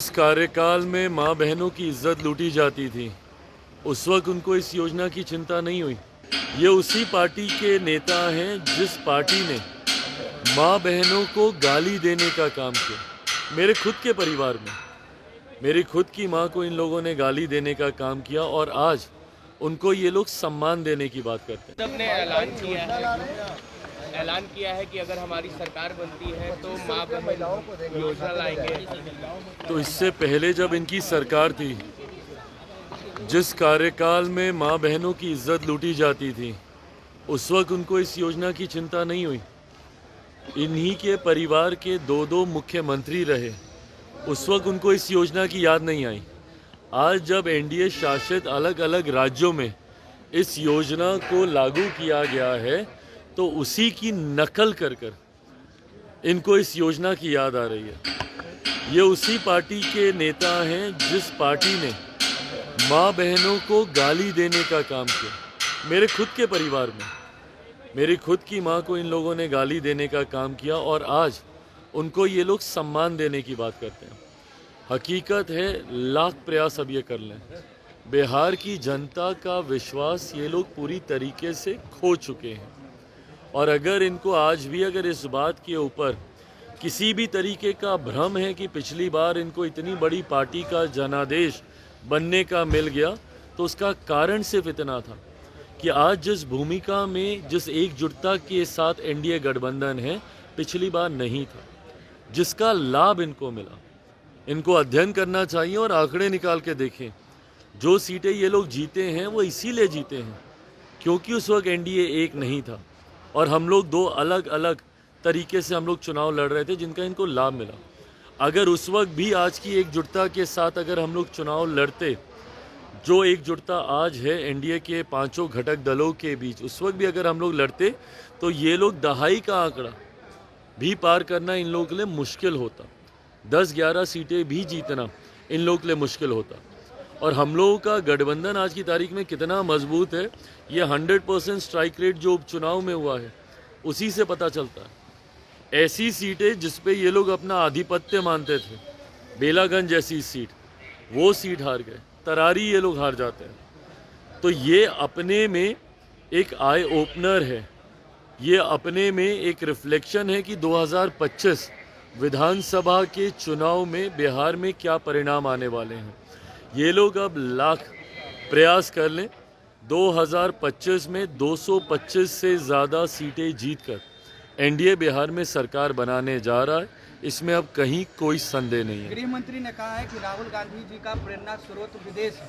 इस कार्यकाल में माँ बहनों की इज्जत लूटी जाती थी, उस वक्त उनको इस योजना की चिंता नहीं हुई। ये उसी पार्टी के नेता हैं जिस पार्टी ने माँ बहनों को गाली देने का काम किया। मेरे खुद के परिवार में मेरी खुद की माँ को इन लोगों ने गाली देने का काम किया और आज उनको ये लोग सम्मान देने की बात करते हैं। सबने ऐलान किया है कि अगर हमारी सरकार बनती है तो माँ बहन योजना लाएंगे। तो इससे पहले जब इनकी सरकार थी, जिस कार्यकाल में माँ बहनों की इज्जत लूटी जाती थी, उस वक्त उनको इस योजना की चिंता नहीं हुई। इन्हीं के परिवार के दो मुख्यमंत्री रहे, उस वक्त उनको इस योजना की याद नहीं आई। आज जब एनडीए शासित अलग अलग राज्यों में इस योजना को लागू किया गया है, तो उसी की नकल कर इनको इस योजना की याद आ रही है। ये उसी पार्टी के नेता हैं जिस पार्टी ने माँ बहनों को गाली देने का काम किया। मेरे खुद के परिवार में मेरी खुद की माँ को इन लोगों ने गाली देने का काम किया और आज उनको ये लोग सम्मान देने की बात करते हैं। हकीकत है, लाख प्रयास अब ये कर लें, बिहार की जनता का विश्वास ये लोग पूरी तरीके से खो चुके हैं। और अगर इनको आज भी अगर इस बात के ऊपर किसी भी तरीके का भ्रम है कि पिछली बार इनको इतनी बड़ी पार्टी का जनादेश बनने का मिल गया, तो उसका कारण सिर्फ इतना था कि आज जिस भूमिका में, जिस एकजुटता के साथ एनडीए गठबंधन है, पिछली बार नहीं था, जिसका लाभ इनको मिला। इनको अध्ययन करना चाहिए और आंकड़े निकाल के देखें। जो सीटें ये लोग जीते हैं वो इसीलिए जीते हैं क्योंकि उस वक्त एनडीए एक नहीं था और हम लोग दो अलग अलग तरीके से हम लोग चुनाव लड़ रहे थे, जिनका इनको लाभ मिला। अगर उस वक्त भी आज की एकजुटता के साथ अगर हम लोग चुनाव लड़ते, जो एकजुटता आज है एनडीए के पांचों घटक दलों के बीच, उस वक्त भी अगर हम लोग लड़ते, तो ये लोग दहाई का आंकड़ा भी पार करना इन लोगों के लिए मुश्किल होता। 10-11 सीटें भी जीतना इन लोगों के लिए मुश्किल होता। और हम लोगों का गठबंधन आज की तारीख में कितना मजबूत है, ये 100% स्ट्राइक रेट जो उपचुनाव में हुआ है उसी से पता चलता है। ऐसी सीटें जिस पे ये लोग अपना आधिपत्य मानते थे, बेलागंज जैसी सीट, वो सीट हार गए। तरारी ये लोग हार जाते हैं। तो ये अपने में एक आई ओपनर है, ये अपने में एक रिफ्लेक्शन है कि 2025 विधानसभा के चुनाव में बिहार में क्या परिणाम आने वाले हैं। ये लोग अब लाख प्रयास कर लें, 2025 में 225 से ज़्यादा सीटें जीतकर एनडीए बिहार में सरकार बनाने जा रहा है, इसमें अब कहीं कोई संदेह नहीं है। गृह मंत्री ने कहा है कि राहुल गांधी जी का प्रेरणा स्रोत विदेश है,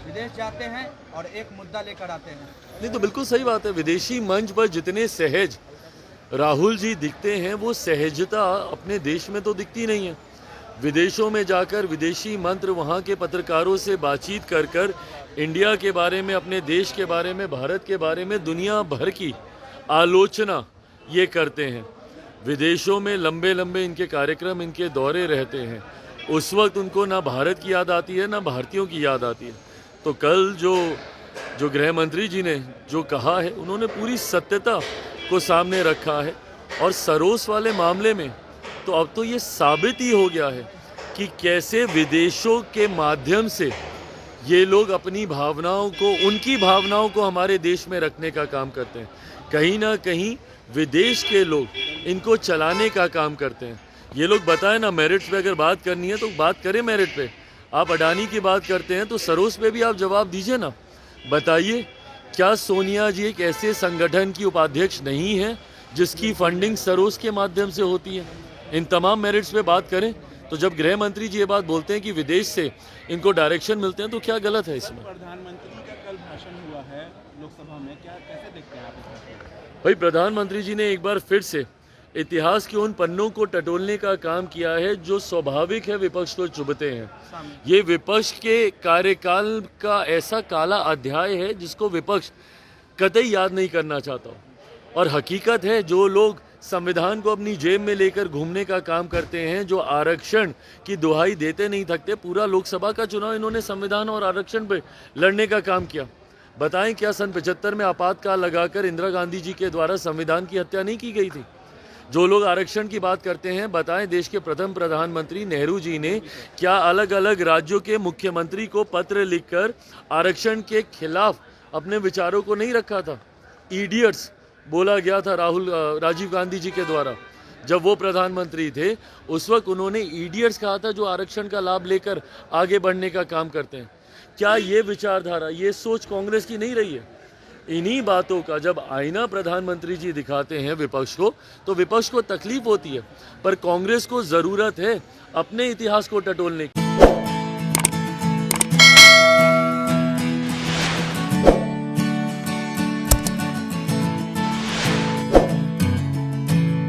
विदेश जाते हैं और एक मुद्दा लेकर आते हैं। नहीं, तो बिल्कुल सही बात है। विदेशी मंच पर जितने सहज राहुल जी दिखते हैं, वो सहजता अपने देश में तो दिखती नहीं है। विदेशों में जाकर विदेशी मंत्र वहाँ के पत्रकारों से बातचीत कर इंडिया के बारे में, अपने देश के बारे में, भारत के बारे में दुनिया भर की आलोचना ये करते हैं। विदेशों में लंबे लंबे इनके कार्यक्रम, इनके दौरे रहते हैं। उस वक्त उनको ना भारत की याद आती है, ना भारतीयों की याद आती है। तो कल जो गृह मंत्री जी ने जो कहा है, उन्होंने पूरी सत्यता को सामने रखा है। और सरोस वाले मामले में तो अब तो ये साबित ही हो गया है कि कैसे विदेशों के माध्यम से ये लोग अपनी भावनाओं को, उनकी भावनाओं को हमारे देश में रखने का काम करते हैं। कहीं ना कहीं विदेश के लोग इनको चलाने का काम करते हैं। ये लोग बताएं ना, मेरिट्स पे अगर बात करनी है तो बात करें मेरिट पे। आप अडानी की बात करते हैं तो सरोस पे भी आप जवाब दीजिए ना। बताइए, क्या सोनिया जी एक ऐसे संगठन की उपाध्यक्ष नहीं है जिसकी फंडिंग सरोस के माध्यम से होती है? इन तमाम मेरिट्स पे बात करें। तो जब गृह मंत्री जी ये बात बोलते हैं कि विदेश से इनको डायरेक्शन मिलते हैं, तो क्या गलत है इसमें? प्रधानमंत्री का कल भाषण हुआ है लोकसभा में, क्या कैसे देखते हैं आप? भाई, प्रधानमंत्री जी ने एक बार फिर से इतिहास के उन पन्नों को टटोलने का काम किया है जो स्वाभाविक है विपक्ष को चुभते हैं। ये विपक्ष के कार्यकाल का ऐसा काला अध्याय है जिसको विपक्ष कतई याद नहीं करना चाहता। और हकीकत है, जो लोग संविधान को अपनी जेब में लेकर घूमने का काम करते हैं, जो आरक्षण की दुहाई देते नहीं थकते, पूरा लोकसभा का चुनाव इन्होंने संविधान और आरक्षण पे लड़ने का काम किया। बताएं, क्या सन 75 में आपातकाल लगाकर इंदिरा गांधी जी के द्वारा संविधान की हत्या नहीं की गई थी? जो लोग आरक्षण की बात करते हैं, बताएं देश के प्रथम प्रधानमंत्री नेहरू जी ने क्या अलग अलग राज्यों के मुख्यमंत्री को पत्र लिखकर आरक्षण के खिलाफ अपने विचारों को नहीं रखा था? इडियट्स बोला गया था राजीव गांधी जी के द्वारा। जब वो प्रधानमंत्री थे उस वक्त उन्होंने इडियट्स कहा था, जो आरक्षण का लाभ लेकर आगे बढ़ने का काम करते हैं। क्या ये विचारधारा, ये सोच कांग्रेस की नहीं रही है? इन्हीं बातों का जब आईना प्रधानमंत्री जी दिखाते हैं विपक्ष को, तो विपक्ष को तकलीफ होती है, पर कांग्रेस को ज़रूरत है अपने इतिहास को टटोलने की।